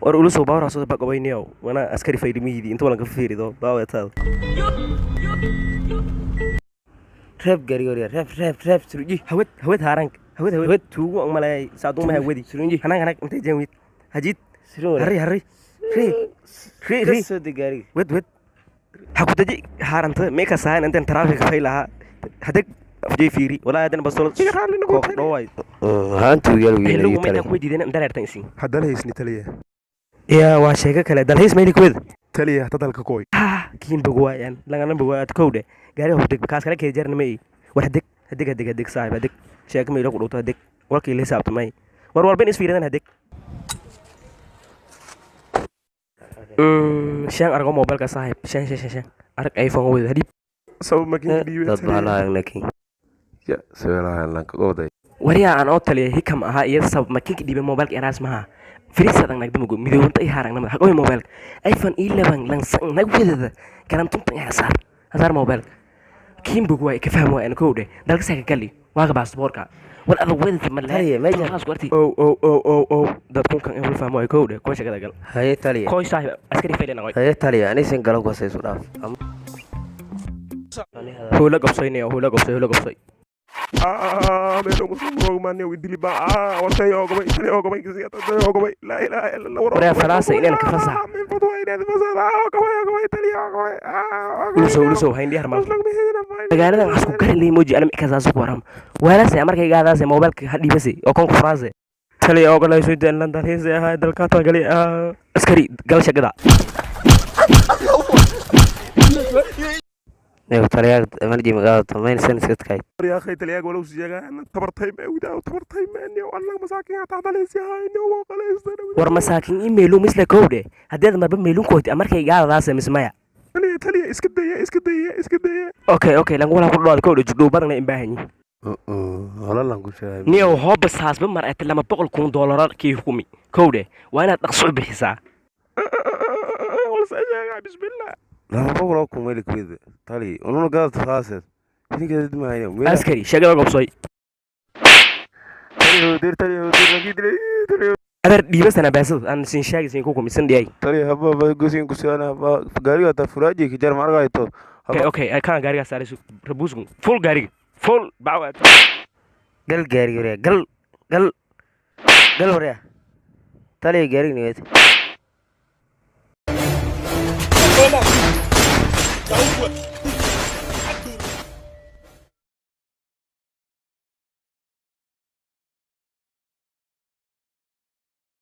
war ulu soo baawar soo baqabayniyow wana askari faydimiyidi inta wala ka fiirido baawataad reeb gaariga hore reeb suruji hawad haarank hawad tuugu malay saadu ma hawadi suruji hanag intay jeemid hajid surun harri soo de gaariga wad ha ku daji haaranta meeka saahan inta traffic faylaha hadag afjay fiiri walaa adan basol ko dhaway haantu yalu yalu ma ku diideen inta reertan isin haddana haysni taliya ya waa sheega kale dalxiis meeli ku wada taliya hadalka kooy kiin bogwaayan lagana bogwaad kowde gaari hubdig kaas kale kee jarna may war hadig saaxiib hadig sheega meelo ku dhawto hadig walkii la xisaabtamay war walban isfiiradan hadig shan argo mobilka saaxiib shan arag iphone wada hadib sabab makin dhiibay dad baalaha laakiin ya sabalaha lan ka goday wariya aan oo taliya hikam aha iyo sabab makin dhiibay mobilka eraas maha firiisadan nagdamago midowanta ay haaragnamada haqoy mobilka iphone 11 lan san nagwedada garantuntan hasar mobilka kiin bogwaay ka fahmo aan kowde dalka saaka gali waaga baasaboorka war adag weedada ma taliya meesha taas ku arti oo dadku kan ay fahmo ay kowde ko shaqada gal haye taliya koy saaxiib askari faydana qoy haye taliya anisan galo ko saysu dhaaf hula gobsay meelo muslim roogmaane widili ba wartay ogobay tani ogobay kisiyata tani ogobay la ilaha illa allah wariya falaasa inaan ka fasax min fadwa inaad fasada ogobay taliya ogobay uluso hayndi harmal magaaladan asku garilay moji anam kaasaasu ku waram walaase markay gaadaase mobilka hadhiibase oo kon furaase taliya ogolayso deen lan dalxiis ahaa dalka tagali askari gal shaqada neew taliya marji magaalo tamayn san iskadkay يا أخي تلاقي ولو سجاga أنا تبرتي ما ودا تبرتي ما إني والله مساكين تعطليس يا هاي إني وقال يستنى war masaakin email misla kowde hadeed marba meelun kooti markay gaadadaas mismaya تلي اسكدية okay lan wala ku dhaad kowde juduu badan in baahanyi wala lan ku sheegay niyo hooba saasba mar ay $200,000 kii hukumi kowde waa inaad dhaqso bixisaa بسم الله lama boqol ku meel kwid tali unu gaad faasad ninka didmaayo askari shaqada gobsay تلي لقيت لي adar dhiibasana baasad aan sin shaagaysin ku kumisan dhiyay tali haba gosin ku saana gaariga ta furaaji ki jar margayto okay ay kan gaariga saaray rabusku full gaariga full baawa gal gaariga hore gal hore tali gaariga niyad